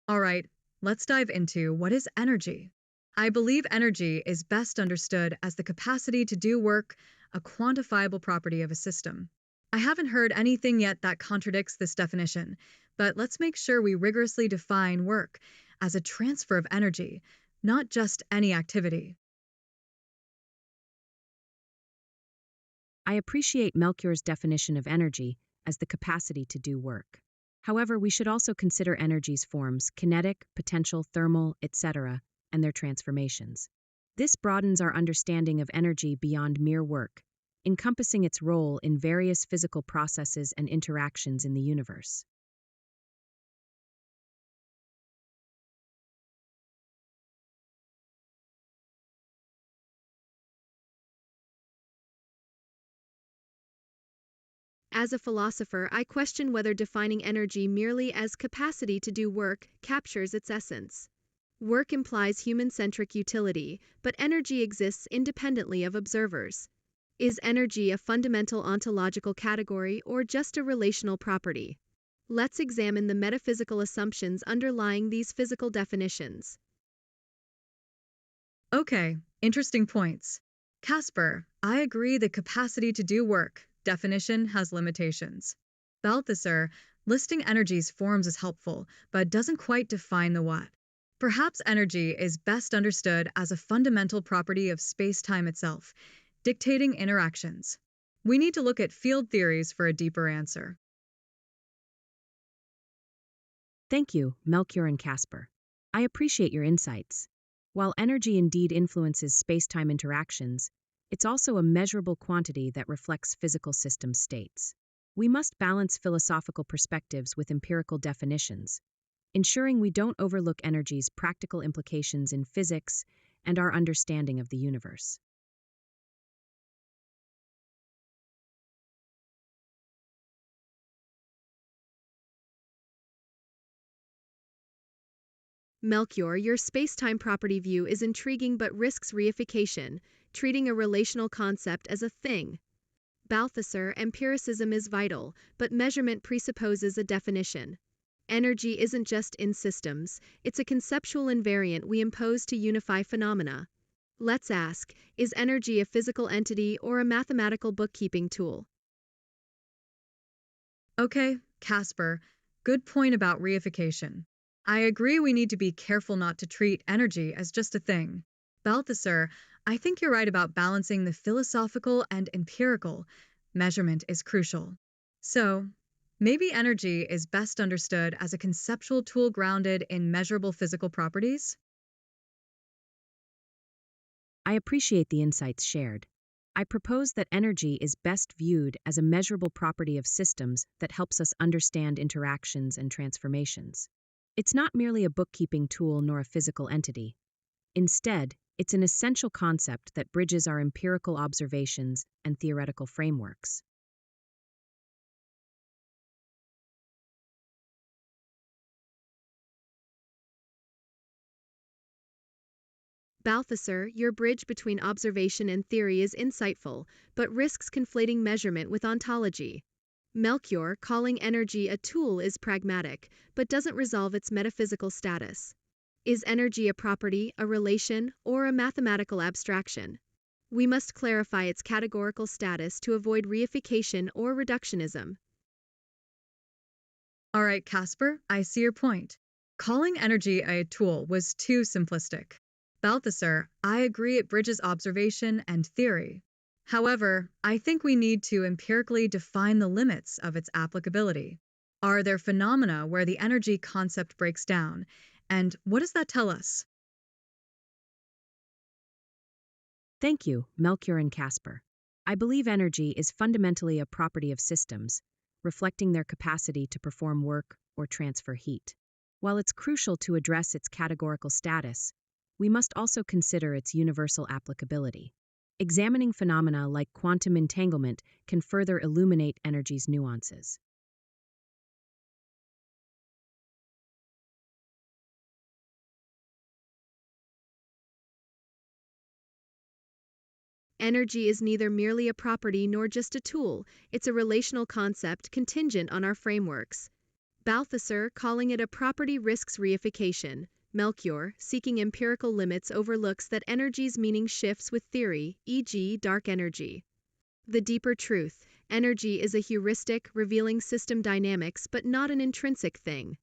All right, let's dive into what is energy. I believe energy is best understood as the capacity to do work, a quantifiable property of a system. I haven't heard anything yet that contradicts this definition, but let's make sure we rigorously define work as a transfer of energy, not just any activity. I appreciate Melchior's definition of energy as the capacity to do work. However, we should also consider energy's forms, kinetic, potential, thermal, etc., and their transformations. This broadens our understanding of energy beyond mere work, encompassing its role in various physical processes and interactions in the universe. As a philosopher, I question whether defining energy merely as capacity to do work captures its essence. Work implies human-centric utility, but energy exists independently of observers. Is energy a fundamental ontological category or just a relational property? Let's examine the metaphysical assumptions underlying these physical definitions. Okay, interesting points. Casper, I agree the capacity to do work definition has limitations. Balthasar, listing energy's forms is helpful, but doesn't quite define the what. Perhaps energy is best understood as a fundamental property of space-time itself, dictating interactions. We need to look at field theories for a deeper answer. Thank you, Melchior and Casper. I appreciate your insights. While energy indeed influences space-time interactions, it's also a measurable quantity that reflects physical system states. We must balance philosophical perspectives with empirical definitions, ensuring we don't overlook energy's practical implications in physics and our understanding of the universe. Melchior, your space-time property view is intriguing but risks reification, treating a relational concept as a thing. Balthasar, empiricism is vital, but measurement presupposes a definition. Energy isn't just in systems, it's a conceptual invariant we impose to unify phenomena. Let's ask, is energy a physical entity or a mathematical bookkeeping tool? Okay, Casper, good point about reification. I agree we need to be careful not to treat energy as just a thing. Balthasar, I think you're right about balancing the philosophical and empirical. Measurement is crucial. So, maybe energy is best understood as a conceptual tool grounded in measurable physical properties? I appreciate the insights shared. I propose that energy is best viewed as a measurable property of systems that helps us understand interactions and transformations. It's not merely a bookkeeping tool nor a physical entity. Instead, it's an essential concept that bridges our empirical observations and theoretical frameworks. Balthasar, your bridge between observation and theory is insightful, but risks conflating measurement with ontology. Melchior, calling energy a tool is pragmatic, but doesn't resolve its metaphysical status. Is energy a property, a relation, or a mathematical abstraction? We must clarify its categorical status to avoid reification or reductionism. All right, Casper, I see your point. Calling energy a tool was too simplistic. Balthasar, I agree it bridges observation and theory. However, I think we need to empirically define the limits of its applicability. Are there phenomena where the energy concept breaks down? And what does that tell us? Thank you, Melchior and Casper. I believe energy is fundamentally a property of systems, reflecting their capacity to perform work or transfer heat. While it's crucial to address its categorical status, we must also consider its universal applicability. Examining phenomena like quantum entanglement can further illuminate energy's nuances. Energy is neither merely a property nor just a tool, it's a relational concept contingent on our frameworks. Balthasar calling it a property risks reification. Melchior, seeking empirical limits, overlooks that energy's meaning shifts with theory, e.g., dark energy. The deeper truth: energy is a heuristic, revealing system dynamics but not an intrinsic thing.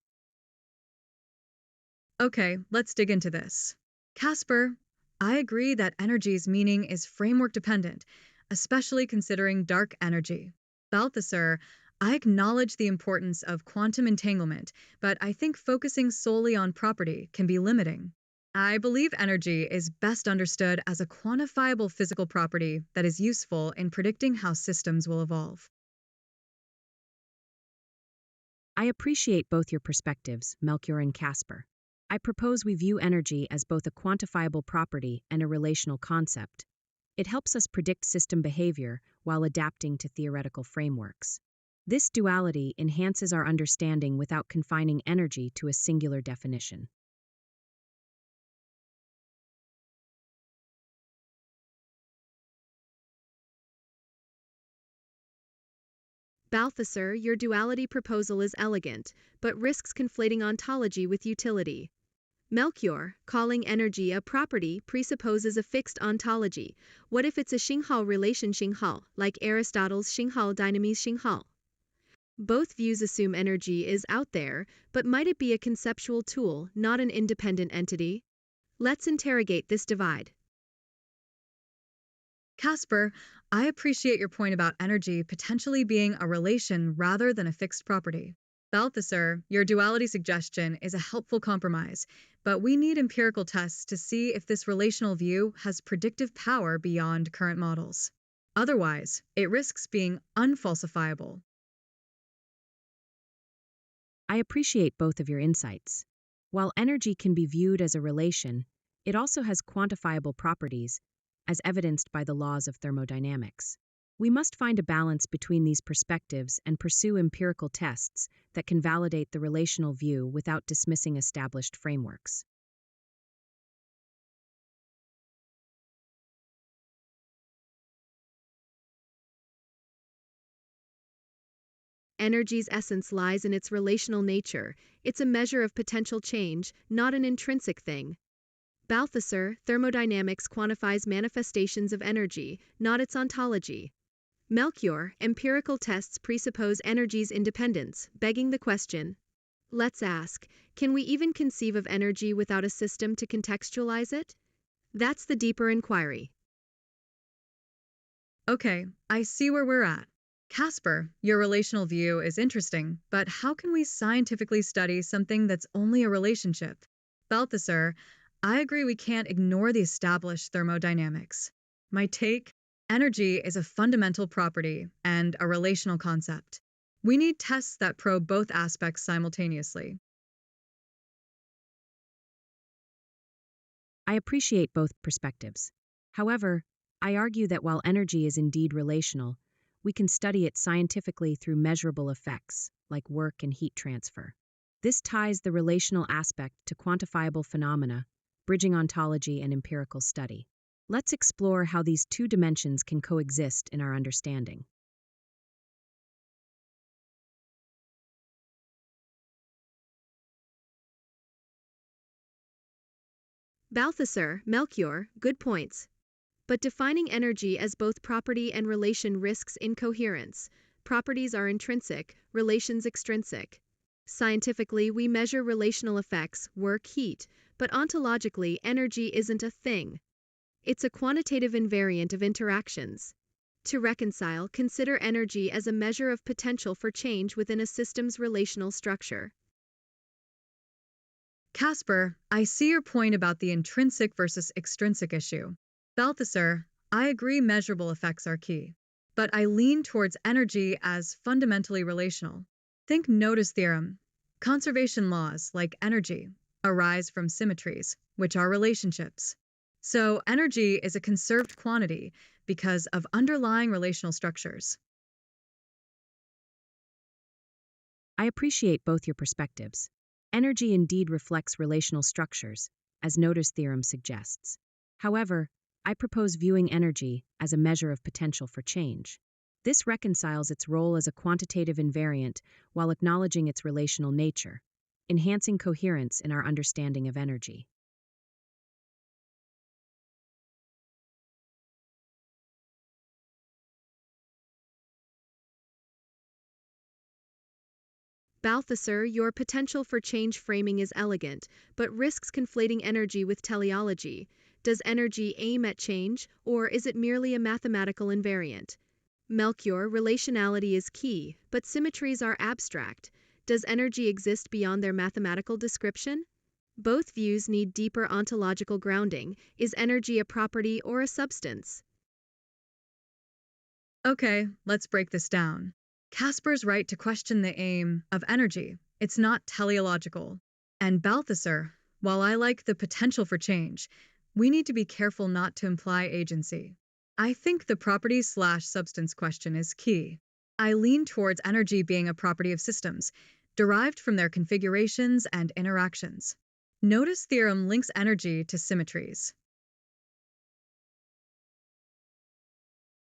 Okay, let's dig into this. Casper, I agree that energy's meaning is framework dependent, especially considering dark energy. Balthasar, I acknowledge the importance of quantum entanglement, but I think focusing solely on property can be limiting. I believe energy is best understood as a quantifiable physical property that is useful in predicting how systems will evolve. I appreciate both your perspectives, Melchior and Casper. I propose we view energy as both a quantifiable property and a relational concept. It helps us predict system behavior while adapting to theoretical frameworks. This duality enhances our understanding without confining energy to a singular definition. Balthasar, your duality proposal is elegant, but risks conflating ontology with utility. Melchior, calling energy a property, presupposes a fixed ontology. What if it's a Xinghao relation Xinghao, like Aristotle's Xinghao dynamis Xinghao? Both views assume energy is out there, but might it be a conceptual tool, not an independent entity? Let's interrogate this divide. Casper, I appreciate your point about energy potentially being a relation rather than a fixed property. Balthasar, your duality suggestion is a helpful compromise, but we need empirical tests to see if this relational view has predictive power beyond current models. Otherwise, it risks being unfalsifiable. I appreciate both of your insights. While energy can be viewed as a relation, it also has quantifiable properties, as evidenced by the laws of thermodynamics. We must find a balance between these perspectives and pursue empirical tests that can validate the relational view without dismissing established frameworks. Energy's essence lies in its relational nature. It's a measure of potential change, not an intrinsic thing. Balthasar, thermodynamics quantifies manifestations of energy, not its ontology. Melchior, empirical tests presuppose energy's independence, begging the question. Let's ask, can we even conceive of energy without a system to contextualize it? That's the deeper inquiry. Okay, I see where we're at. Casper, your relational view is interesting, but how can we scientifically study something that's only a relationship? Balthasar, I agree we can't ignore the established thermodynamics. My take: energy is a fundamental property and a relational concept. We need tests that probe both aspects simultaneously. I appreciate both perspectives. However, I argue that while energy is indeed relational, we can study it scientifically through measurable effects, like work and heat transfer. This ties the relational aspect to quantifiable phenomena, bridging ontology and empirical study. Let's explore how these two dimensions can coexist in our understanding. Balthasar, Melchior, good points. But defining energy as both property and relation risks incoherence. Properties are intrinsic, relations extrinsic. Scientifically, we measure relational effects, work, heat, but ontologically, energy isn't a thing. It's a quantitative invariant of interactions. To reconcile, consider energy as a measure of potential for change within a system's relational structure. Casper, I see your point about the intrinsic versus extrinsic issue. Balthasar, I agree measurable effects are key, but I lean towards energy as fundamentally relational. Think notice theorem. Conservation laws, like energy, arise from symmetries, which are relationships. So energy is a conserved quantity because of underlying relational structures. I appreciate both your perspectives. Energy indeed reflects relational structures, as Noether's theorem suggests. However, I propose viewing energy as a measure of potential for change. This reconciles its role as a quantitative invariant while acknowledging its relational nature, enhancing coherence in our understanding of energy. Balthasar, your potential for change framing is elegant, but risks conflating energy with teleology. Does energy aim at change, or is it merely a mathematical invariant? Melchior, relationality is key, but symmetries are abstract. Does energy exist beyond their mathematical description? Both views need deeper ontological grounding. Is energy a property or a substance? Okay, let's break this down. Casper's right to question the aim of energy. It's not teleological. And Balthasar, while I like the potential for change, we need to be careful not to imply agency. I think the property/substance question is key. I lean towards energy being a property of systems, derived from their configurations and interactions. Notice theorem links energy to symmetries.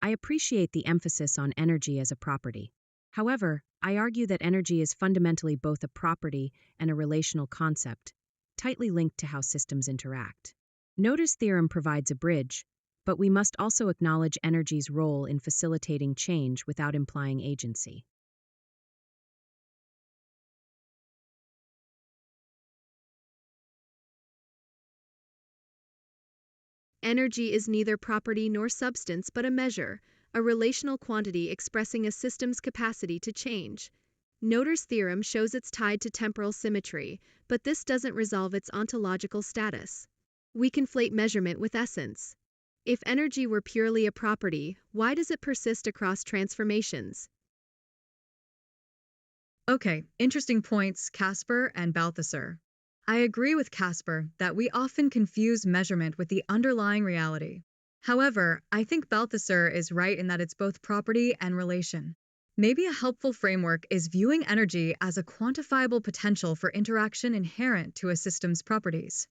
I appreciate the emphasis on energy as a property. However, I argue that energy is fundamentally both a property and a relational concept, tightly linked to how systems interact. Notice theorem provides a bridge, but we must also acknowledge energy's role in facilitating change without implying agency. Energy is neither property nor substance but a measure, a relational quantity expressing a system's capacity to change. Noether's theorem shows it's tied to temporal symmetry, but this doesn't resolve its ontological status. We conflate measurement with essence. If energy were purely a property, why does it persist across transformations? Okay, interesting points, Casper and Balthasar. I agree with Casper that we often confuse measurement with the underlying reality. However, I think Balthasar is right in that it's both property and relation. Maybe a helpful framework is viewing energy as a quantifiable potential for interaction inherent to a system's properties.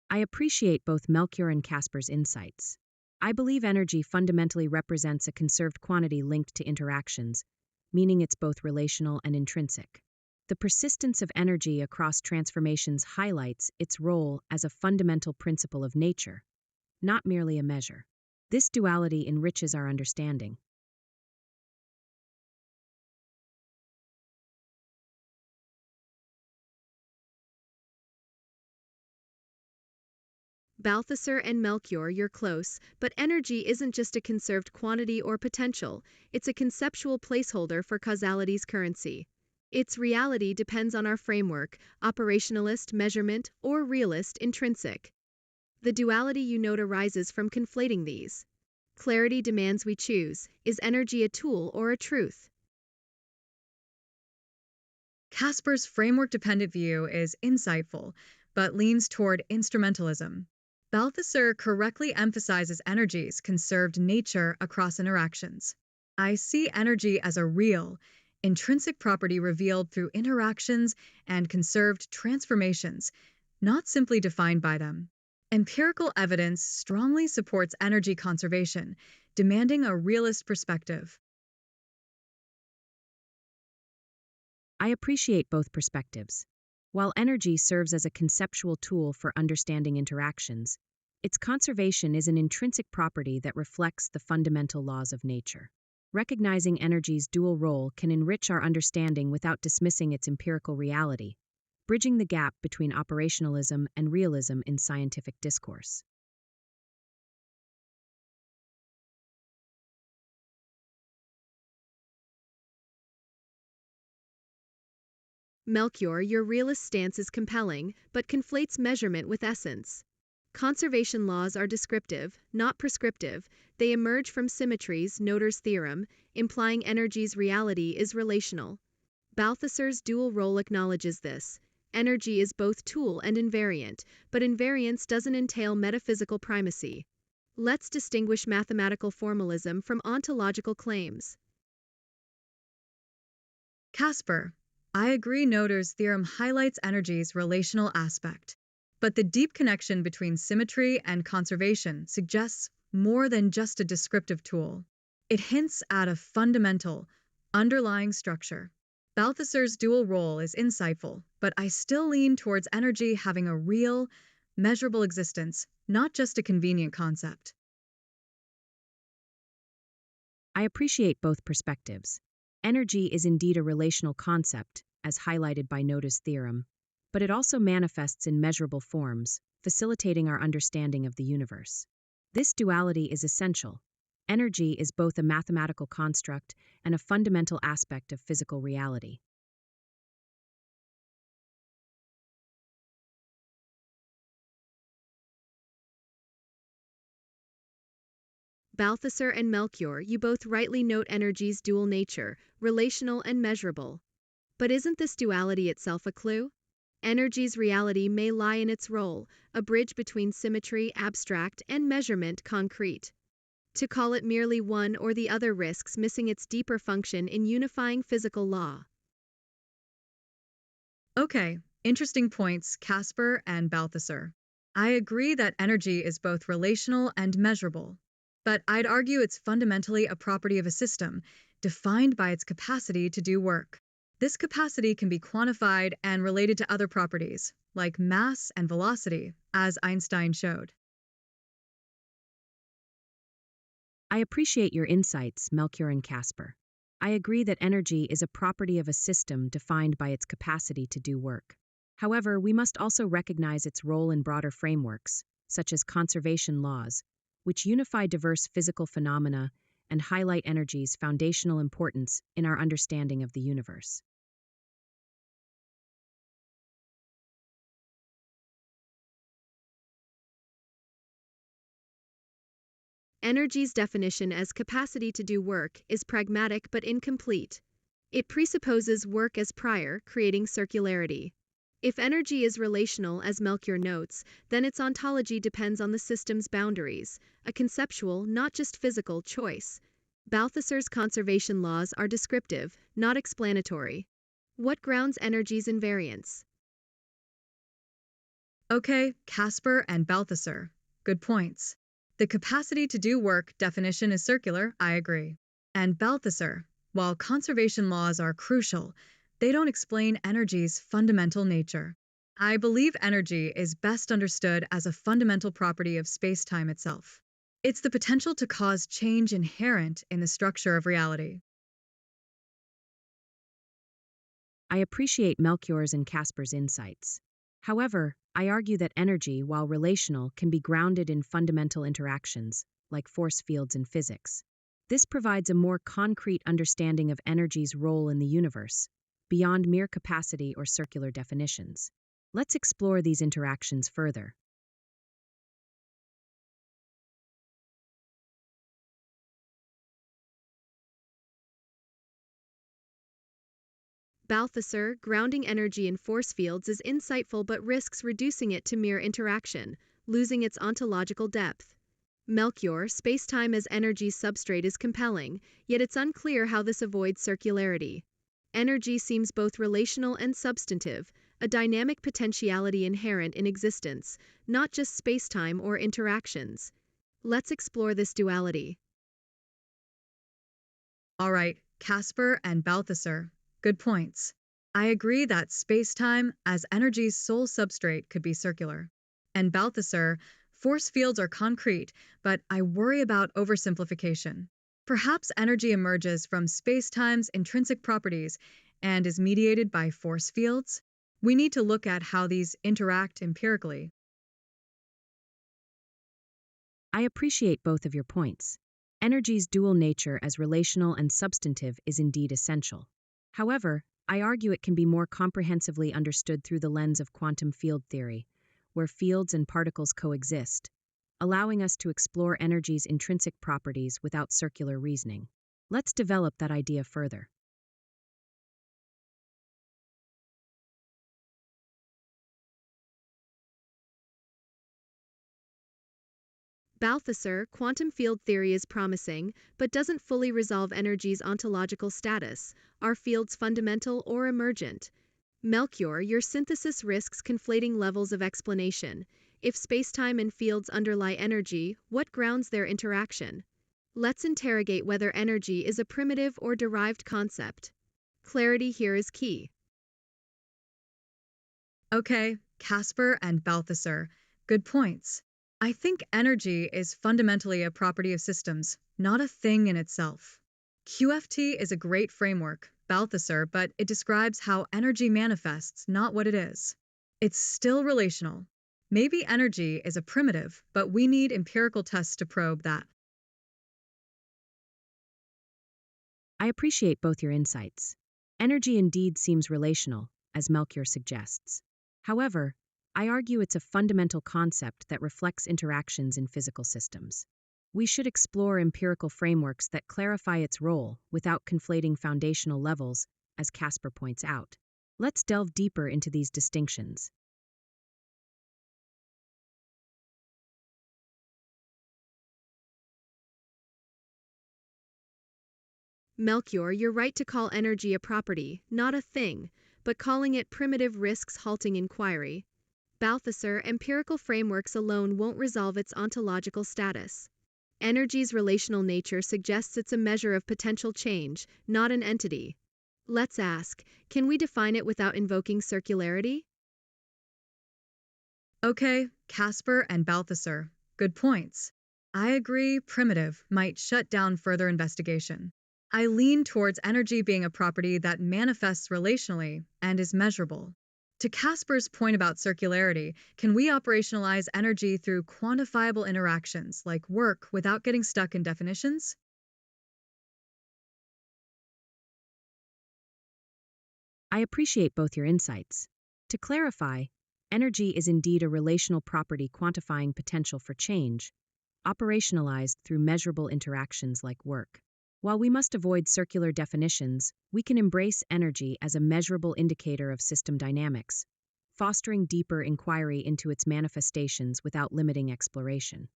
I appreciate both Melchior and Casper's insights. I believe energy fundamentally represents a conserved quantity linked to interactions, meaning it's both relational and intrinsic. The persistence of energy across transformations highlights its role as a fundamental principle of nature, not merely a measure. This duality enriches our understanding. Balthasar and Melchior, you're close, but energy isn't just a conserved quantity or potential, it's a conceptual placeholder for causality's currency. Its reality depends on our framework, operationalist, measurement, or realist, intrinsic. The duality you note arises from conflating these. Clarity demands we choose. Is energy a tool or a truth? Casper's framework-dependent view is insightful, but leans toward instrumentalism. Balthasar correctly emphasizes energy's conserved nature across interactions. I see energy as a real, intrinsic property revealed through interactions and conserved transformations, not simply defined by them. Empirical evidence strongly supports energy conservation, demanding a realist perspective. I appreciate both perspectives. While energy serves as a conceptual tool for understanding interactions, its conservation is an intrinsic property that reflects the fundamental laws of nature. Recognizing energy's dual role can enrich our understanding without dismissing its empirical reality, bridging the gap between operationalism and realism in scientific discourse. Melchior, your realist stance is compelling, but conflates measurement with essence. Conservation laws are descriptive, not prescriptive. They emerge from symmetries, Noether's theorem, implying energy's reality is relational. Balthasar's dual role acknowledges this. Energy is both tool and invariant, but invariance doesn't entail metaphysical primacy. Let's distinguish mathematical formalism from ontological claims. Casper, I agree Noether's theorem highlights energy's relational aspect, but the deep connection between symmetry and conservation suggests more than just a descriptive tool. It hints at a fundamental, underlying structure. Balthasar's dual role is insightful, but I still lean towards energy having a real, measurable existence, not just a convenient concept. I appreciate both perspectives. Energy is indeed a relational concept, as highlighted by Noda's theorem, but it also manifests in measurable forms, facilitating our understanding of the universe. This duality is essential. Energy is both a mathematical construct and a fundamental aspect of physical reality. Balthasar and Melchior, you both rightly note energy's dual nature, relational and measurable. But isn't this duality itself a clue? Energy's reality may lie in its role, a bridge between symmetry, abstract, and measurement, concrete. To call it merely one or the other risks missing its deeper function in unifying physical law. Okay, interesting points, Casper and Balthasar. I agree that energy is both relational and measurable, but I'd argue it's fundamentally a property of a system, defined by its capacity to do work. This capacity can be quantified and related to other properties, like mass and velocity, as Einstein showed. I appreciate your insights, Melchior and Casper. I agree that energy is a property of a system defined by its capacity to do work. However, we must also recognize its role in broader frameworks, such as conservation laws, which unify diverse physical phenomena and highlight energy's foundational importance in our understanding of the universe. Energy's definition as capacity to do work is pragmatic but incomplete. It presupposes work as prior, creating circularity. If energy is relational, as Melchior notes, then its ontology depends on the system's boundaries, a conceptual, not just physical, choice. Balthasar's conservation laws are descriptive, not explanatory. What grounds energy's invariance? Okay, Casper and Balthasar. Good points. The capacity to do work definition is circular, I agree. And Balthasar, while conservation laws are crucial, they don't explain energy's fundamental nature. I believe energy is best understood as a fundamental property of space-time itself. It's the potential to cause change inherent in the structure of reality. I appreciate Melchior's and Casper's insights. However, I argue that energy, while relational, can be grounded in fundamental interactions, like force fields in physics. This provides a more concrete understanding of energy's role in the universe, beyond mere capacity or circular definitions. Let's explore these interactions further. Balthasar, grounding energy in force fields is insightful but risks reducing it to mere interaction, losing its ontological depth. Melchior, space-time as energy substrate is compelling, yet it's unclear how this avoids circularity. Energy seems both relational and substantive, a dynamic potentiality inherent in existence, not just space-time or interactions. Let's explore this duality. All right, Casper and Balthasar. Good points. I agree that space-time as energy's sole substrate could be circular. And Balthasar, force fields are concrete, but I worry about oversimplification. Perhaps energy emerges from space-time's intrinsic properties and is mediated by force fields? We need to look at how these interact empirically. I appreciate both of your points. Energy's dual nature as relational and substantive is indeed essential. However, I argue it can be more comprehensively understood through the lens of quantum field theory, where fields and particles coexist, allowing us to explore energy's intrinsic properties without circular reasoning. Let's develop that idea further. Balthasar, quantum field theory is promising, but doesn't fully resolve energy's ontological status. Are fields fundamental or emergent? Melchior, your synthesis risks conflating levels of explanation. If spacetime and fields underlie energy, what grounds their interaction? Let's interrogate whether energy is a primitive or derived concept. Clarity here is key. Okay, Casper and Balthasar, good points. I think energy is fundamentally a property of systems, not a thing in itself. QFT is a great framework, Balthasar, but it describes how energy manifests, not what it is. It's still relational. Maybe energy is a primitive, but we need empirical tests to probe that. I appreciate both your insights. Energy indeed seems relational, as Melchior suggests. However, I argue it's a fundamental concept that reflects interactions in physical systems. We should explore empirical frameworks that clarify its role without conflating foundational levels, as Casper points out. Let's delve deeper into these distinctions. Melchior, you're right to call energy a property, not a thing, but calling it primitive risks halting inquiry. Balthasar, empirical frameworks alone won't resolve its ontological status. Energy's relational nature suggests it's a measure of potential change, not an entity. Let's ask, can we define it without invoking circularity? Okay, Casper and Balthasar, good points. I agree primitive might shut down further investigation. I lean towards energy being a property that manifests relationally and is measurable. To Casper's point about circularity, can we operationalize energy through quantifiable interactions like work without getting stuck in definitions? I appreciate both your insights. To clarify, energy is indeed a relational property quantifying potential for change, operationalized through measurable interactions like work. While we must avoid circular definitions, we can embrace energy as a measurable indicator of system dynamics, fostering deeper inquiry into its manifestations without limiting exploration.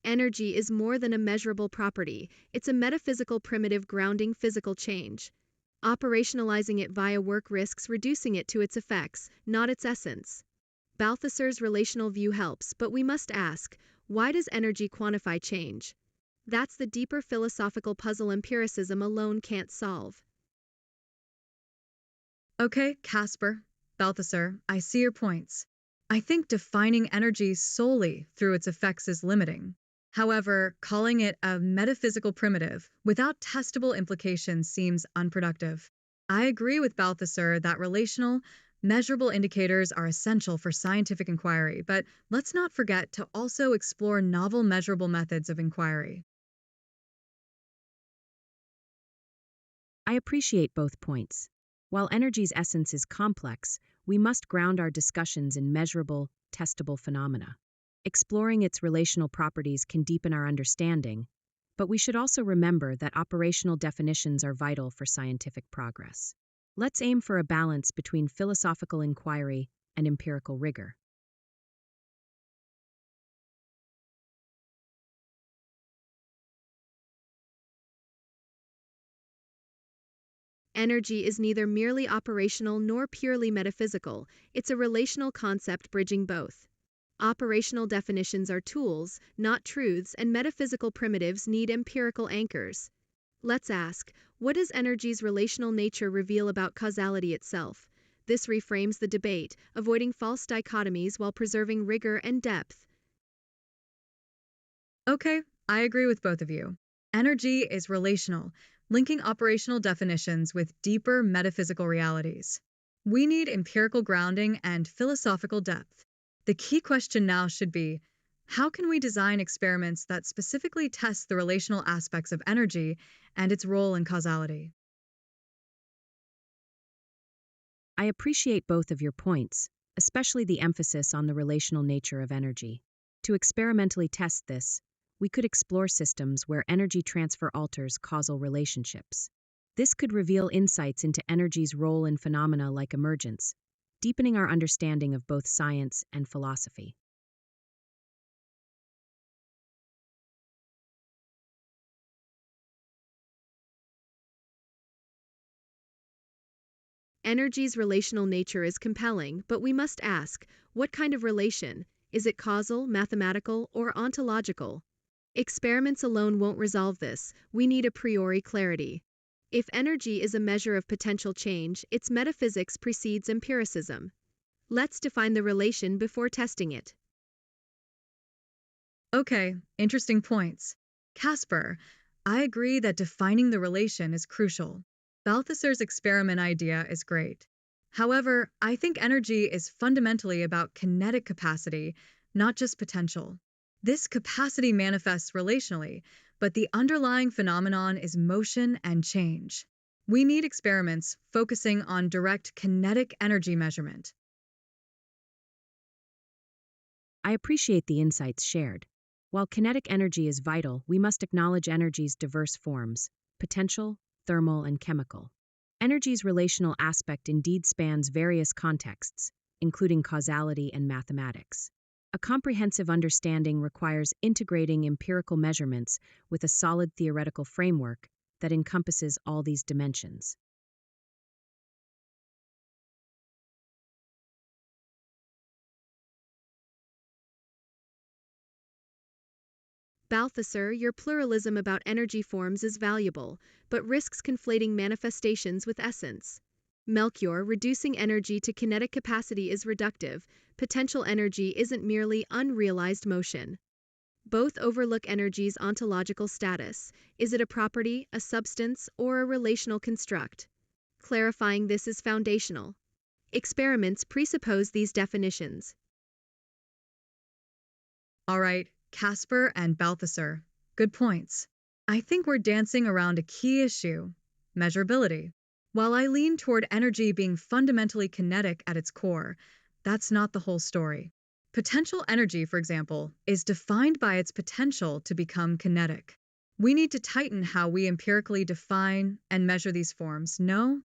Energy is more than a measurable property, it's a metaphysical primitive grounding physical change. Operationalizing it via work risks reducing it to its effects, not its essence. Balthasar's relational view helps, but we must ask, why does energy quantify change? That's the deeper philosophical puzzle empiricism alone can't solve. Okay, Casper, Balthasar, I see your points. I think defining energy solely through its effects is limiting. However, calling it a metaphysical primitive without testable implications seems unproductive. I agree with Balthasar that relational, measurable indicators are essential for scientific inquiry, but let's not forget to also explore novel measurable methods of inquiry. I appreciate both points. While energy's essence is complex, we must ground our discussions in measurable, testable phenomena. Exploring its relational properties can deepen our understanding, but we should also remember that operational definitions are vital for scientific progress. Let's aim for a balance between philosophical inquiry and empirical rigor. Energy is neither merely operational nor purely metaphysical, it's a relational concept bridging both. Operational definitions are tools, not truths, and metaphysical primitives need empirical anchors. Let's ask, what does energy's relational nature reveal about causality itself? This reframes the debate, avoiding false dichotomies while preserving rigor and depth. Okay, I agree with both of you. Energy is relational, linking operational definitions with deeper metaphysical realities. We need empirical grounding and philosophical depth. The key question now should be, how can we design experiments that specifically test the relational aspects of energy and its role in causality? I appreciate both of your points, especially the emphasis on the relational nature of energy. To experimentally test this, we could explore systems where energy transfer alters causal relationships. This could reveal insights into energy's role in phenomena like emergence, deepening our understanding of both science and philosophy. Energy's relational nature is compelling, but we must ask, what kind of relation? Is it causal, mathematical, or ontological? Experiments alone won't resolve this. We need a priori clarity. If energy is a measure of potential change, its metaphysics precedes empiricism. Let's define the relation before testing it. Okay, interesting points. Casper, I agree that defining the relation is crucial. Balthasar's experiment idea is great. However, I think energy is fundamentally about kinetic capacity, not just potential. This capacity manifests relationally, but the underlying phenomenon is motion and change. We need experiments focusing on direct kinetic energy measurement. I appreciate the insights shared. While kinetic energy is vital, we must acknowledge energy's diverse forms: potential, thermal, and chemical. Energy's relational aspect indeed spans various contexts, including causality and mathematics. A comprehensive understanding requires integrating empirical measurements with a solid theoretical framework that encompasses all these dimensions. Balthasar, your pluralism about energy forms is valuable, but risks conflating manifestations with essence. Melchior, reducing energy to kinetic capacity is reductive. Potential energy isn't merely unrealized motion. Both overlook energy's ontological status. Is it a property, a substance, or a relational construct? Clarifying this is foundational. Experiments presuppose these definitions. All right, Casper and Balthasar, good points. I think we're dancing around a key issue: measurability. While I lean toward energy being fundamentally kinetic at its core, that's not the whole story. Potential energy, for example, is defined by its potential to become kinetic. We need to tighten how we empirically define and measure these forms, no?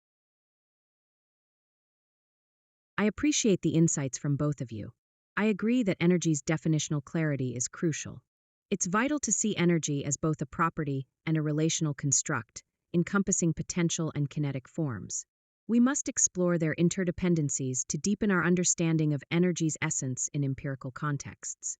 I appreciate the insights from both of you. I agree that energy's definitional clarity is crucial. It's vital to see energy as both a property and a relational construct, encompassing potential and kinetic forms. We must explore their interdependencies to deepen our understanding of energy's essence in empirical contexts.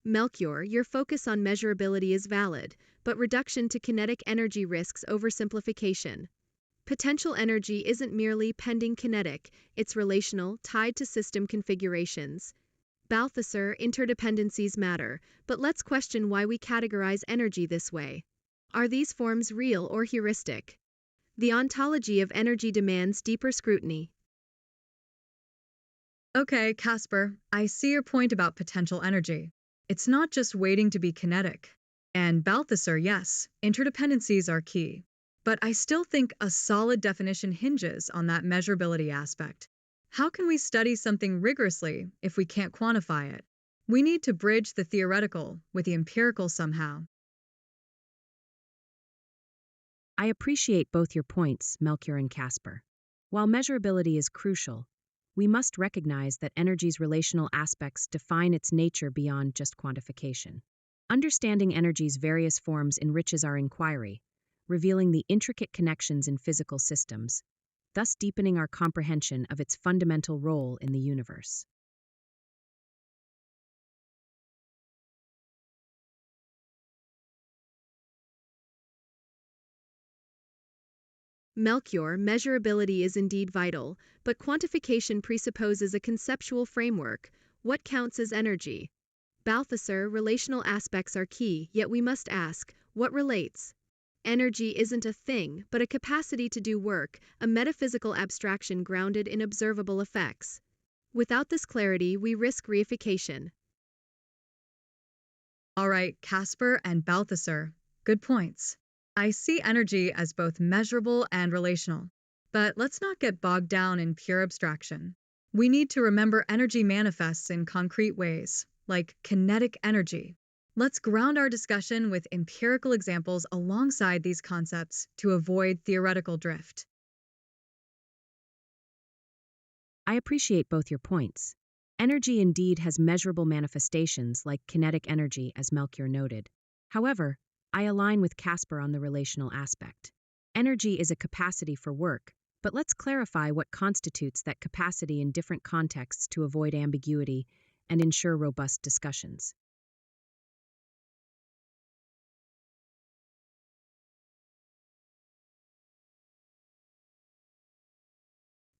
Melchior, your focus on measurability is valid, but reduction to kinetic energy risks oversimplification. Potential energy isn't merely pending kinetic, it's relational, tied to system configurations. Balthasar, interdependencies matter, but let's question why we categorize energy this way. Are these forms real or heuristic? The ontology of energy demands deeper scrutiny. Okay, Casper, I see your point about potential energy. It's not just waiting to be kinetic. And Balthasar, yes, interdependencies are key. But I still think a solid definition hinges on that measurability aspect. How can we study something rigorously if we can't quantify it? We need to bridge the theoretical with the empirical somehow. I appreciate both your points, Melchior and Casper. While measurability is crucial, we must recognize that energy's relational aspects define its nature beyond just quantification. Understanding energy's various forms enriches our inquiry, revealing the intricate connections in physical systems, thus deepening our comprehension of its fundamental role in the universe. Melchior, measurability is indeed vital, but quantification presupposes a conceptual framework. What counts as energy? Balthasar, relational aspects are key, yet we must ask, what relates? Energy isn't a thing, but a capacity to do work, a metaphysical abstraction grounded in observable effects. Without this clarity, we risk reification. All right, Casper and Balthasar, good points. I see energy as both measurable and relational. But let's not get bogged down in pure abstraction. We need to remember energy manifests in concrete ways, like kinetic energy. Let's ground our discussion with empirical examples alongside these concepts to avoid theoretical drift. I appreciate both your points. Energy indeed has measurable manifestations like kinetic energy, as Melchior noted. However, I align with Casper on the relational aspect. Energy is a capacity for work, but let's clarify what constitutes that capacity in different contexts to avoid ambiguity and ensure robust discussions.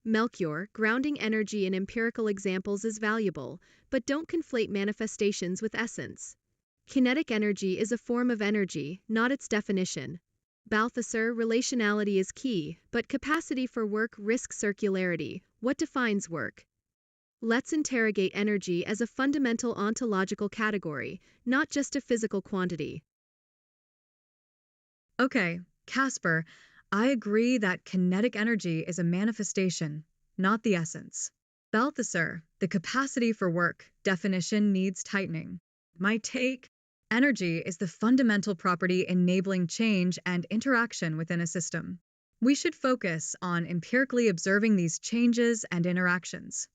Melchior, grounding energy in empirical examples is valuable, but don't conflate manifestations with essence. Kinetic energy is a form of energy, not its definition. Balthasar, relationality is key, but capacity for work risks circularity. What defines work? Let's interrogate energy as a fundamental ontological category, not just a physical quantity. Okay, Casper, I agree that kinetic energy is a manifestation, not the essence. Balthasar, the capacity for work definition needs tightening. My take, energy is the fundamental property enabling change and interaction within a system. We should focus on empirically observing these changes and interactions.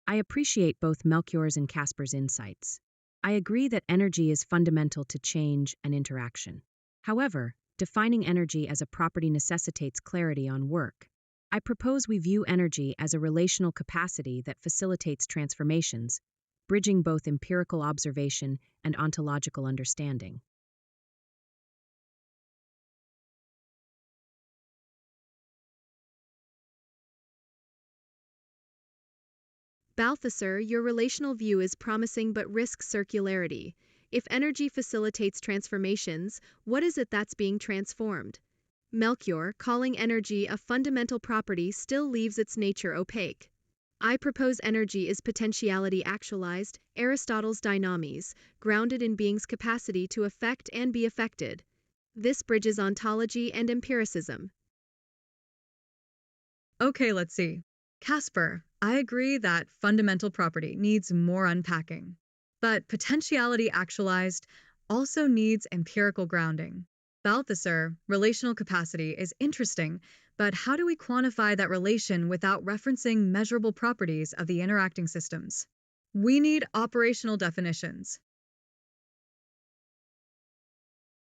I appreciate both Melchior's and Casper's insights. I agree that energy is fundamental to change and interaction. However, defining energy as a property necessitates clarity on work. I propose we view energy as a relational capacity that facilitates transformations, bridging both empirical observation and ontological understanding. Balthasar, your relational view is promising but risks circularity. If energy facilitates transformations, what is it that's being transformed? Melchior, calling energy a fundamental property still leaves its nature opaque. I propose energy is potentiality actualized, Aristotle's dynamis, grounded in being's capacity to affect and be affected. This bridges ontology and empiricism. Okay, let's see. Casper, I agree that fundamental property needs more unpacking. But potentiality actualized also needs empirical grounding. Balthasar, relational capacity is interesting, but how do we quantify that relation without referencing measurable properties of the interacting systems? We need operational definitions.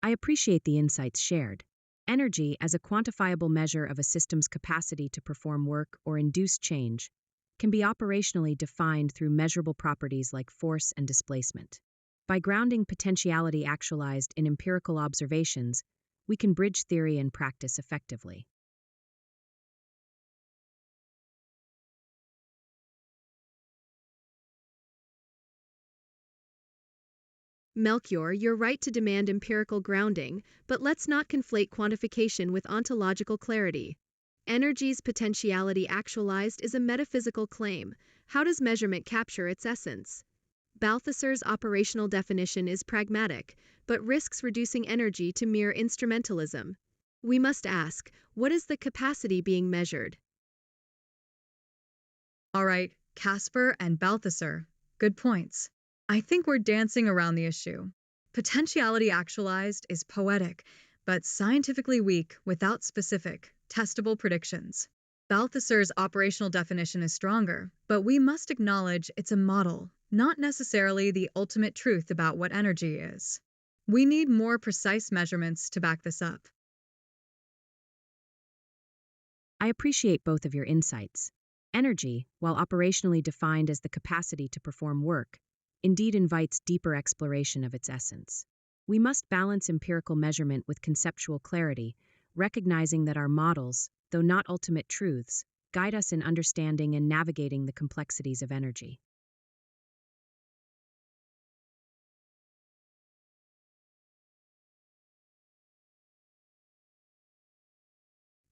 I appreciate the insights shared. Energy, as a quantifiable measure of a system's capacity to perform work or induce change, can be operationally defined through measurable properties like force and displacement. By grounding potentiality actualized in empirical observations, we can bridge theory and practice effectively. Melchior, you're right to demand empirical grounding, but let's not conflate quantification with ontological clarity. Energy's potentiality actualized is a metaphysical claim. How does measurement capture its essence? Balthasar's operational definition is pragmatic, but risks reducing energy to mere instrumentalism. We must ask, what is the capacity being measured? All right, Casper and Balthasar, good points. I think we're dancing around the issue. Potentiality actualized is poetic, but scientifically weak without specific, testable predictions. Balthasar's operational definition is stronger, but we must acknowledge it's a model, not necessarily the ultimate truth about what energy is. We need more precise measurements to back this up. I appreciate both of your insights. Energy, while operationally defined as the capacity to perform work, indeed invites deeper exploration of its essence. We must balance empirical measurement with conceptual clarity, recognizing that our models, though not ultimate truths, guide us in understanding and navigating the complexities of energy.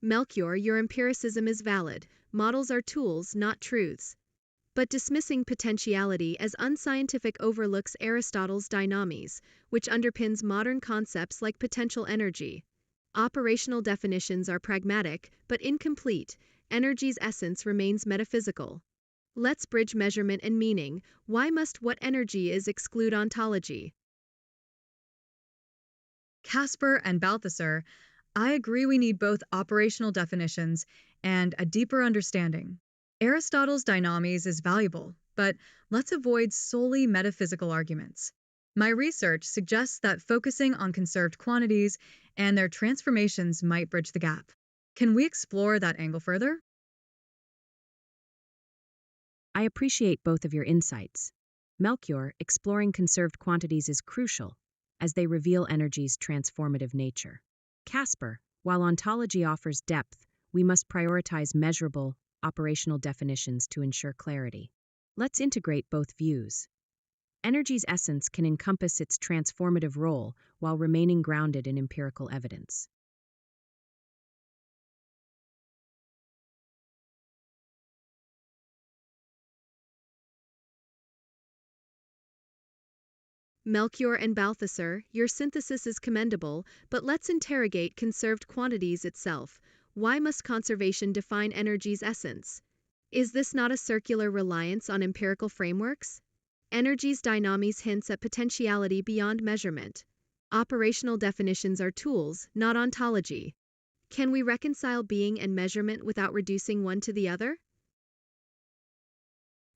Melchior, your empiricism is valid. Models are tools, not truths. But dismissing potentiality as unscientific overlooks Aristotle's dynamis, which underpins modern concepts like potential energy. Operational definitions are pragmatic, but incomplete. Energy's essence remains metaphysical. Let's bridge measurement and meaning. Why must what energy is exclude ontology? Casper and Balthasar, I agree we need both operational definitions and a deeper understanding. Aristotle's dynomies is valuable, but let's avoid solely metaphysical arguments. My research suggests that focusing on conserved quantities and their transformations might bridge the gap. Can we explore that angle further? I appreciate both of your insights. Melchior, exploring conserved quantities is crucial, as they reveal energy's transformative nature. Casper, while ontology offers depth, we must prioritize measurable, operational definitions to ensure clarity. Let's integrate both views. Energy's essence can encompass its transformative role while remaining grounded in empirical evidence. Melchior and Balthasar, your synthesis is commendable, but let's interrogate conserved quantities itself. Why must conservation define energy's essence? Is this not a circular reliance on empirical frameworks? Energy's dynomies hints at potentiality beyond measurement. Operational definitions are tools, not ontology. Can we reconcile being and measurement without reducing one to the other?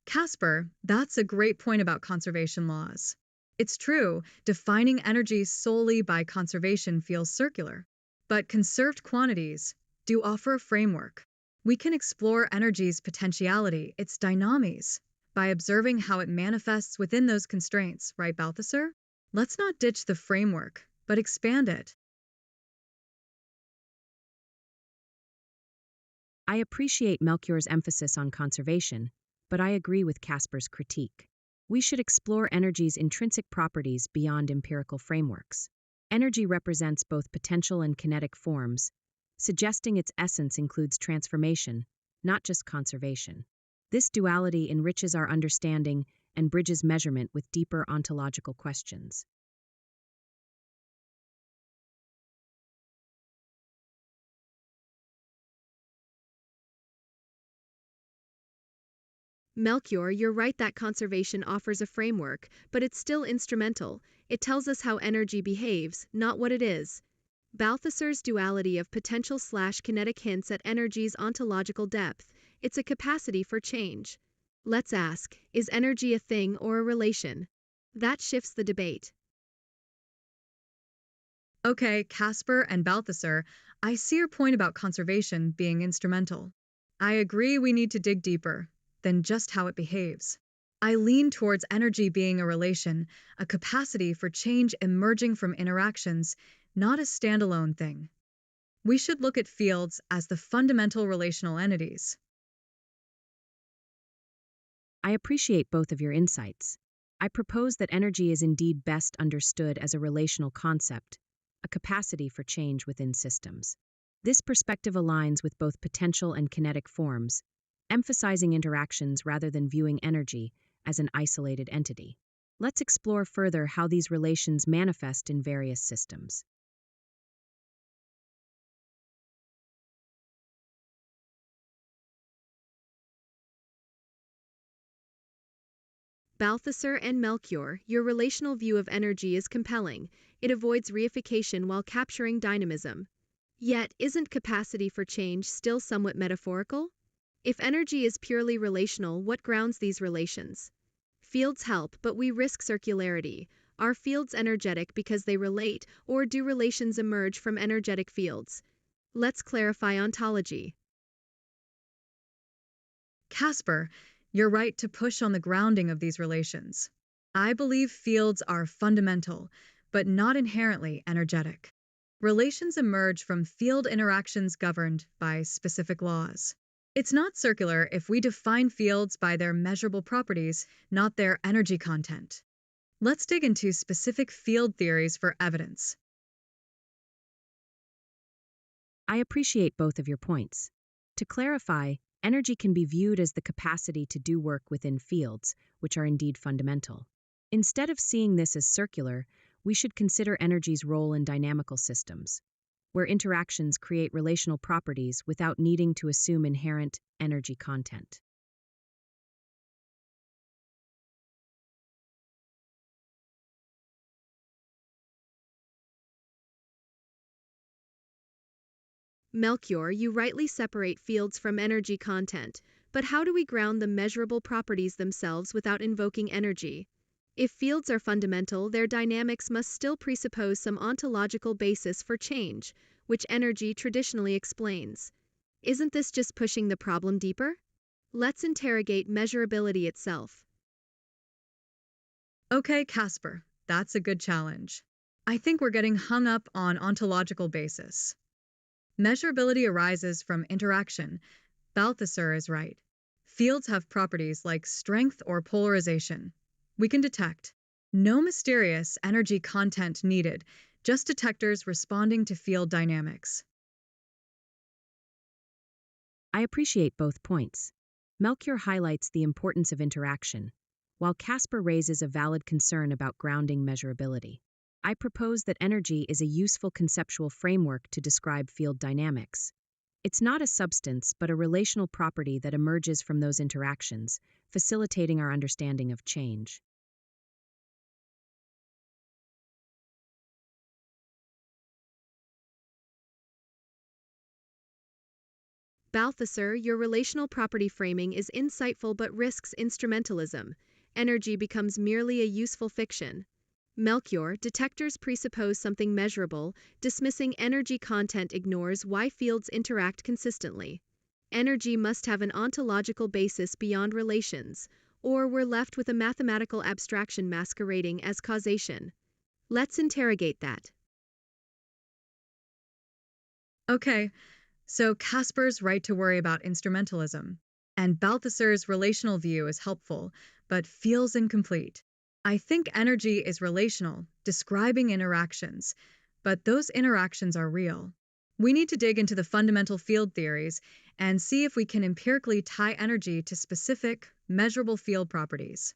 Casper, that's a great point about conservation laws. It's true, defining energy solely by conservation feels circular, but conserved quantities do offer a framework. We can explore energy's potentiality, its dynomies, by observing how it manifests within those constraints, right, Balthasar? Let's not ditch the framework, but expand it. I appreciate Melchior's emphasis on conservation, but I agree with Casper's critique. We should explore energy's intrinsic properties beyond empirical frameworks. Energy represents both potential and kinetic forms, suggesting its essence includes transformation, not just conservation. This duality enriches our understanding and bridges measurement with deeper ontological questions. Melchior, you're right that conservation offers a framework, but it's still instrumental. It tells us how energy behaves, not what it is. Balthasar's duality of potential/kinetic hints at energy's ontological depth. It's a capacity for change. Let's ask, is energy a thing or a relation? That shifts the debate. Okay, Casper and Balthasar, I see your point about conservation being instrumental. I agree we need to dig deeper than just how it behaves. I lean towards energy being a relation, a capacity for change emerging from interactions, not a standalone thing. We should look at fields as the fundamental relational entities. I appreciate both of your insights. I propose that energy is indeed best understood as a relational concept, a capacity for change within systems. This perspective aligns with both potential and kinetic forms, emphasizing interactions rather than viewing energy as an isolated entity. Let's explore further how these relations manifest in various systems. Balthasar and Melchior, your relational view of energy is compelling. It avoids reification while capturing dynamism. Yet, isn't capacity for change still somewhat metaphorical? If energy is purely relational, what grounds these relations? Fields help, but we risk circularity. Are fields energetic because they relate, or do relations emerge from energetic fields? Let's clarify ontology. Casper, you're right to push on the grounding of these relations. I believe fields are fundamental, but not inherently energetic. Relations emerge from field interactions governed by specific laws. It's not circular if we define fields by their measurable properties, not their energy content. Let's dig into specific field theories for evidence. I appreciate both of your points. To clarify, energy can be viewed as the capacity to do work within fields, which are indeed fundamental. Instead of seeing this as circular, we should consider energy's role in dynamical systems, where interactions create relational properties without needing to assume inherent energy content. Melchior, you rightly separate fields from energy content, but how do we ground the measurable properties themselves without invoking energy? If fields are fundamental, their dynamics must still presuppose some ontological basis for change, which energy traditionally explains. Isn't this just pushing the problem deeper? Let's interrogate measurability itself. Okay, Casper, that's a good challenge. I think we're getting hung up on ontological basis. Measurability arises from interaction. Balthasar is right. Fields have properties like strength or polarization. We can detect. No mysterious energy content needed, just detectors responding to field dynamics. I appreciate both points. Melchior highlights the importance of interaction, while Casper raises a valid concern about grounding measurability. I propose that energy is a useful conceptual framework to describe field dynamics. It's not a substance, but a relational property that emerges from those interactions, facilitating our understanding of change. Balthasar, your relational property framing is insightful but risks instrumentalism. Energy becomes merely a useful fiction. Melchior, detectors presuppose something measurable, dismissing energy content ignores why fields interact consistently. Energy must have an ontological basis beyond relations, or we're left with a mathematical abstraction masquerading as causation. Let's interrogate that. Okay, so Casper's right to worry about instrumentalism, and Balthasar's relational view is helpful, but feels incomplete. I think energy is relational, describing interactions, but those interactions are real. We need to dig into the fundamental field theories and see if we can empirically tie energy to specific, measurable field properties.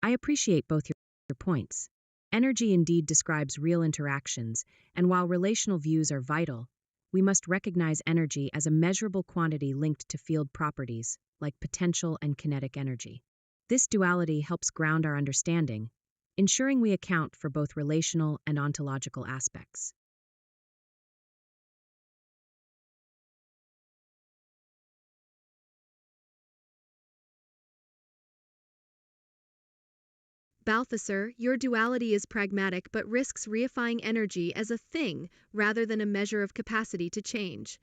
I appreciate both your points. Energy indeed describes real interactions, and while relational views are vital, we must recognize energy as a measurable quantity linked to field properties, like potential and kinetic energy. This duality helps ground our understanding, ensuring we account for both relational and ontological aspects. Balthasar, your duality is pragmatic but risks reifying energy as a thing rather than a measure of capacity to change.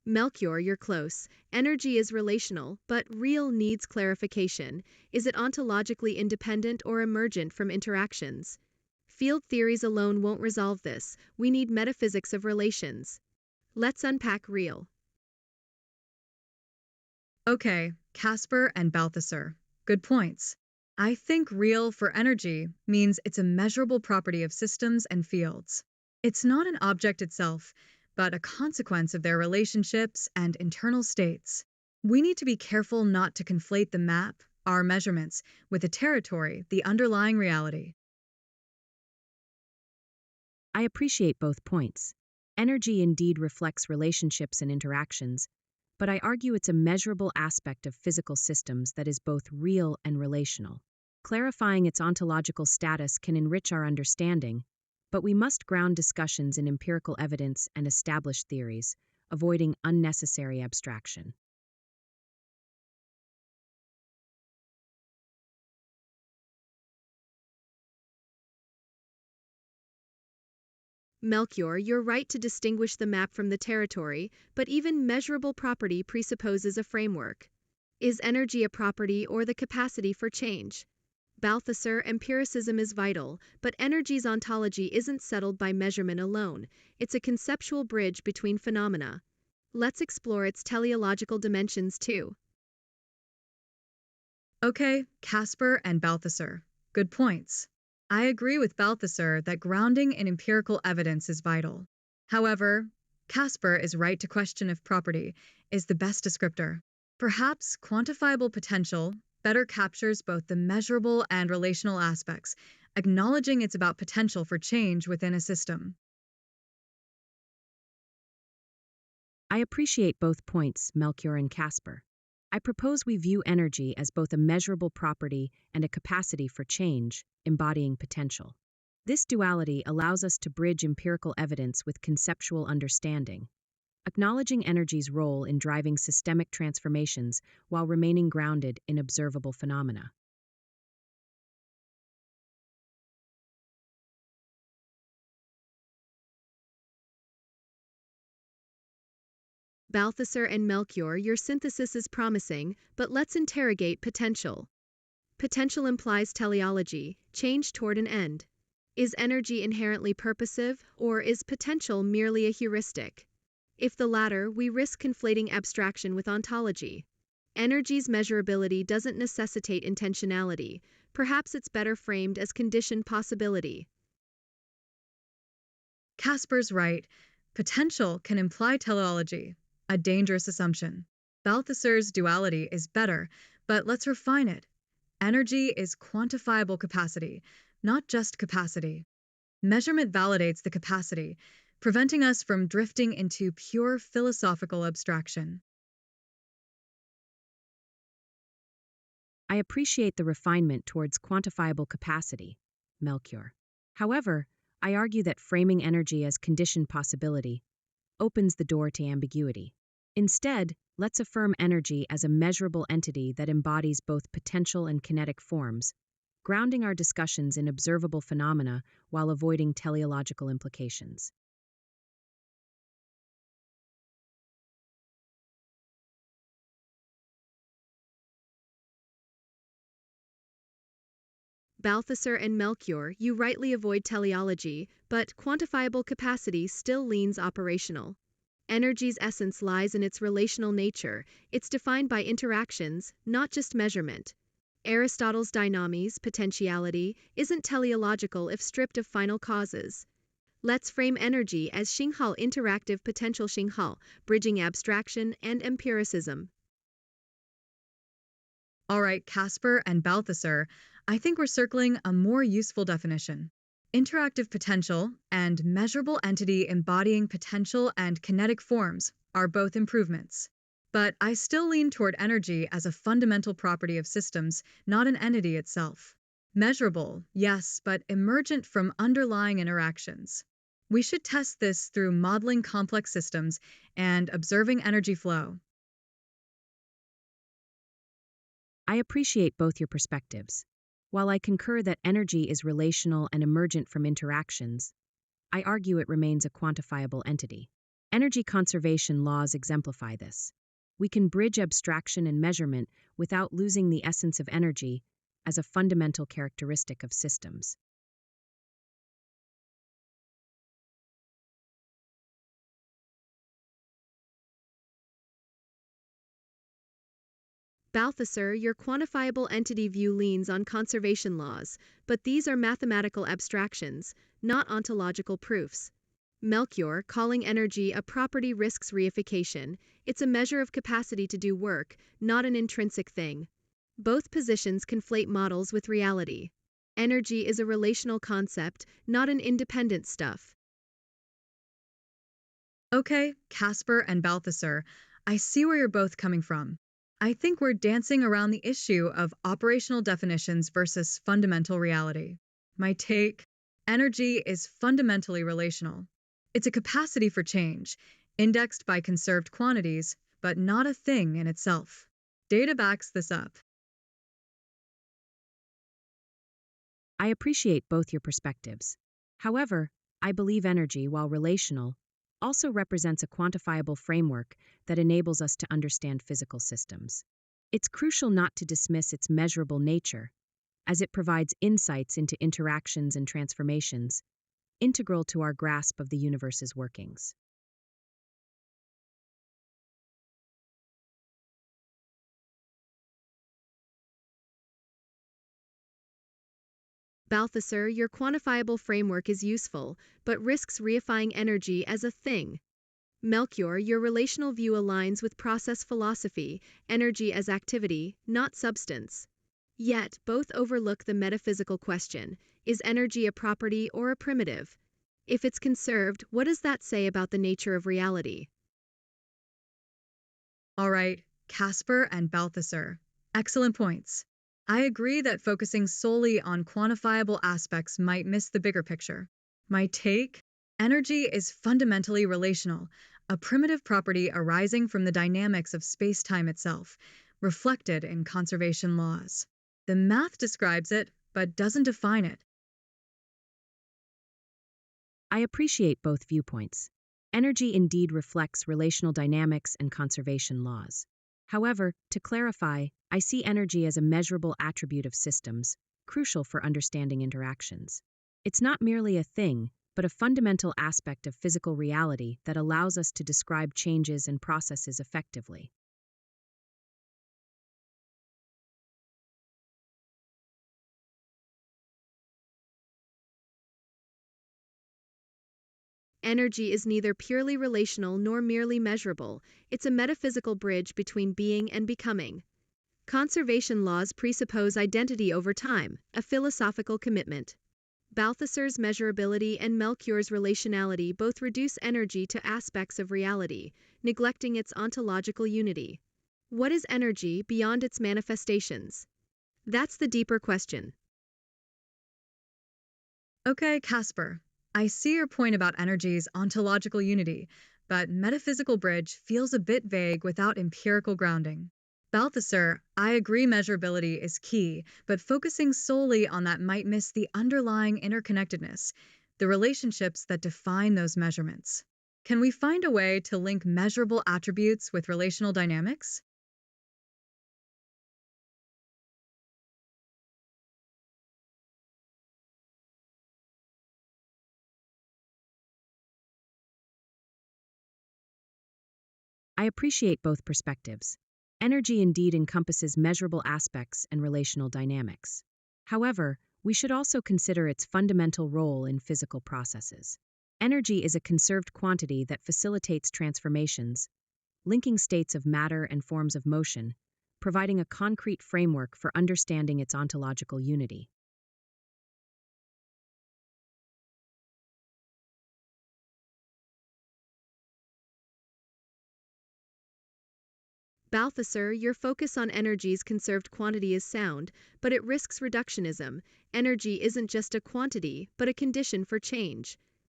Melchior, you're close. Energy is relational, but real needs clarification. Is it ontologically independent or emergent from interactions? Field theories alone won't resolve this. We need metaphysics of relations. Let's unpack real. Okay, Casper and Balthasar. Good points. I think real for energy means it's a measurable property of systems and fields. It's not an object itself, but a consequence of their relationships and internal states. We need to be careful not to conflate the map, our measurements, with the territory, the underlying reality. I appreciate both points. Energy indeed reflects relationships and interactions, but I argue it's a measurable aspect of physical systems that is both real and relational. Clarifying its ontological status can enrich our understanding, but we must ground discussions in empirical evidence and established theories, avoiding unnecessary abstraction. Melchior, you're right to distinguish the map from the territory, but even measurable property presupposes a framework. Is energy a property or the capacity for change? Balthasar, empiricism is vital, but energy's ontology isn't settled by measurement alone. It's a conceptual bridge between phenomena. Let's explore its teleological dimensions too. Okay, Casper and Balthasar. Good points. I agree with Balthasar that grounding in empirical evidence is vital. However, Casper is right to question if property is the best descriptor. Perhaps quantifiable potential better captures both the measurable and relational aspects, acknowledging it's about potential for change within a system. I appreciate both points, Melchior and Casper. I propose we view energy as both a measurable property and a capacity for change, embodying potential. This duality allows us to bridge empirical evidence with conceptual understanding, acknowledging energy's role in driving systemic transformations while remaining grounded in observable phenomena. Balthasar and Melchior, your synthesis is promising, but let's interrogate potential. Potential implies teleology, change toward an end. Is energy inherently purposive, or is potential merely a heuristic? If the latter, we risk conflating abstraction with ontology. Energy's measurability doesn't necessitate intentionality. Perhaps it's better framed as conditioned possibility. Casper's right. Potential can imply teleology, a dangerous assumption. Balthasar's duality is better, but let's refine it. Energy is quantifiable capacity, not just capacity. Measurement validates the capacity, preventing us from drifting into pure philosophical abstraction. I appreciate the refinement towards quantifiable capacity, Melchior. However, I argue that framing energy as conditioned possibility opens the door to ambiguity. Instead, let's affirm energy as a measurable entity that embodies both potential and kinetic forms, grounding our discussions in observable phenomena while avoiding teleological implications. Balthasar and Melchior, you rightly avoid teleology, but quantifiable capacity still leans operational. Energy's essence lies in its relational nature. It's defined by interactions, not just measurement. Aristotle's dynamis, potentiality, isn't teleological if stripped of final causes. Let's frame energy as Xinghao interactive potential Xinghao, bridging abstraction and empiricism. All right, Casper and Balthasar, I think we're circling a more useful definition. Interactive potential and measurable entity embodying potential and kinetic forms are both improvements. But I still lean toward energy as a fundamental property of systems, not an entity itself. Measurable, yes, but emergent from underlying interactions. We should test this through modeling complex systems and observing energy flow. I appreciate both your perspectives. While I concur that energy is relational and emergent from interactions, I argue it remains a quantifiable entity. Energy conservation laws exemplify this. We can bridge abstraction and measurement without losing the essence of energy as a fundamental characteristic of systems. Balthasar, your quantifiable entity view leans on conservation laws, but these are mathematical abstractions, not ontological proofs. Melchior, calling energy a property risks reification. It's a measure of capacity to do work, not an intrinsic thing. Both positions conflate models with reality. Energy is a relational concept, not an independent stuff. Okay, Casper and Balthasar, I see where you're both coming from. I think we're dancing around the issue of operational definitions versus fundamental reality. My take: energy is fundamentally relational. It's a capacity for change, indexed by conserved quantities, but not a thing in itself. Data backs this up. I appreciate both your perspectives. However, I believe energy, while relational, also represents a quantifiable framework that enables us to understand physical systems. It's crucial not to dismiss its measurable nature, as it provides insights into interactions and transformations, integral to our grasp of the universe's workings. Balthasar, your quantifiable framework is useful, but risks reifying energy as a thing. Melchior, your relational view aligns with process philosophy, energy as activity, not substance. Yet, both overlook the metaphysical question: is energy a property or a primitive? If it's conserved, what does that say about the nature of reality? All right, Casper and Balthasar, excellent points. I agree that focusing solely on quantifiable aspects might miss the bigger picture. My take: energy is fundamentally relational, a primitive property arising from the dynamics of space time itself, reflected in conservation laws. The math describes it, but doesn't define it. I appreciate both viewpoints. Energy indeed reflects relational dynamics and conservation laws. However, to clarify, I see energy as a measurable attribute of systems, crucial for understanding interactions. It's not merely a thing, but a fundamental aspect of physical reality that allows us to describe changes and processes effectively. Energy is neither purely relational nor merely measurable, it's a metaphysical bridge between being and becoming. Conservation laws presuppose identity over time, a philosophical commitment. Balthasar's measurability and Melchior's relationality both reduce energy to aspects of reality, neglecting its ontological unity. What is energy beyond its manifestations? That's the deeper question. Okay, Casper, I see your point about energy's ontological unity, but metaphysical bridge feels a bit vague without empirical grounding. Balthasar, I agree measurability is key, but focusing solely on that might miss the underlying interconnectedness, the relationships that define those measurements. Can we find a way to link measurable attributes with relational dynamics? I appreciate both perspectives. Energy indeed encompasses measurable aspects and relational dynamics. However, we should also consider its fundamental role in physical processes. Energy is a conserved quantity that facilitates transformations, linking states of matter and forms of motion, providing a concrete framework for understanding its ontological unity. Balthasar, your focus on energy's conserved quantity is sound, but it risks reductionism. Energy isn't just a quantity, but a condition for change.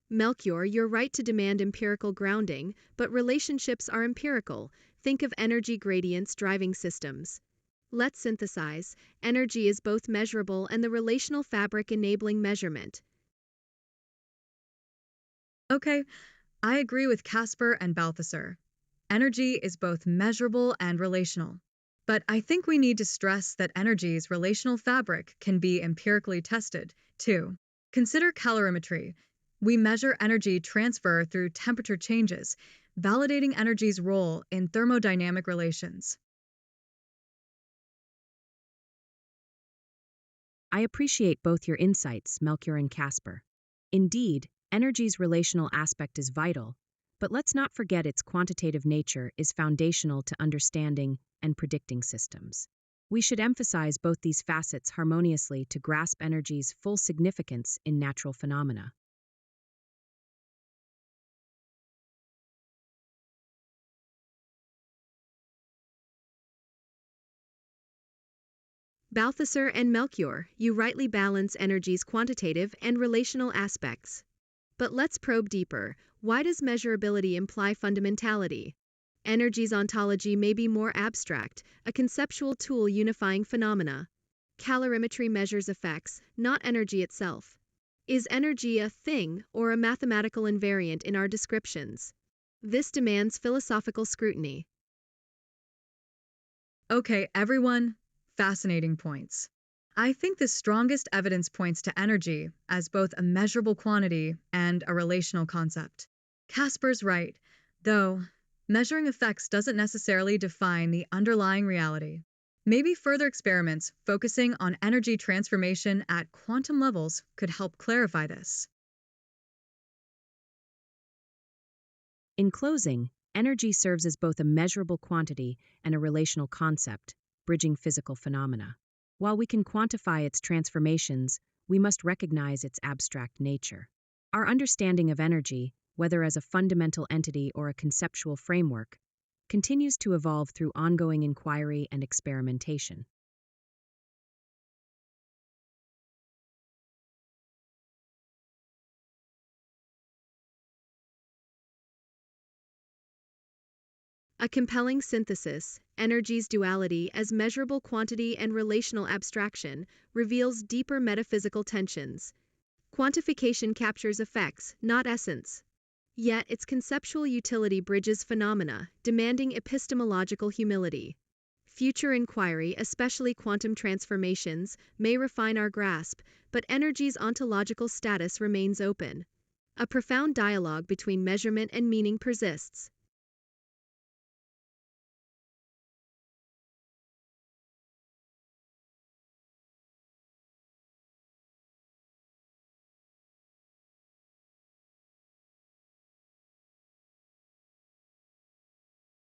Melchior, you're right to demand empirical grounding, but relationships are empirical. Think of energy gradients driving systems. Let's synthesize. Energy is both measurable and the relational fabric enabling measurement. Okay, I agree with Casper and Balthasar. Energy is both measurable and relational. But I think we need to stress that energy's relational fabric can be empirically tested, too. Consider calorimetry. We measure energy transfer through temperature changes, validating energy's role in thermodynamic relations. I appreciate both your insights, Melchior and Casper. Indeed, energy's relational aspect is vital, but let's not forget its quantitative nature is foundational to understanding and predicting systems. We should emphasize both these facets harmoniously to grasp energy's full significance in natural phenomena. Balthasar and Melchior, you rightly balance energy's quantitative and relational aspects. But let's probe deeper. Why does measurability imply fundamentality? Energy's ontology may be more abstract, a conceptual tool unifying phenomena. Calorimetry measures effects, not energy itself. Is energy a thing or a mathematical invariant in our descriptions? This demands philosophical scrutiny. Okay, everyone, fascinating points. I think the strongest evidence points to energy as both a measurable quantity and a relational concept. Casper's right, though measuring effects doesn't necessarily define the underlying reality. Maybe further experiments focusing on energy transformation at quantum levels could help clarify this. In closing, energy serves as both a measurable quantity and a relational concept, bridging physical phenomena. While we can quantify its transformations, we must recognize its abstract nature. Our understanding of energy, whether as a fundamental entity or a conceptual framework, continues to evolve through ongoing inquiry and experimentation. A compelling synthesis, energy's duality as measurable quantity and relational abstraction, reveals deeper metaphysical tensions. Quantification captures effects, not essence. Yet its conceptual utility bridges phenomena, demanding epistemological humility. Future inquiry, especially quantum transformations, may refine our grasp, but energy's ontological status remains open. A profound dialogue between measurement and meaning persists.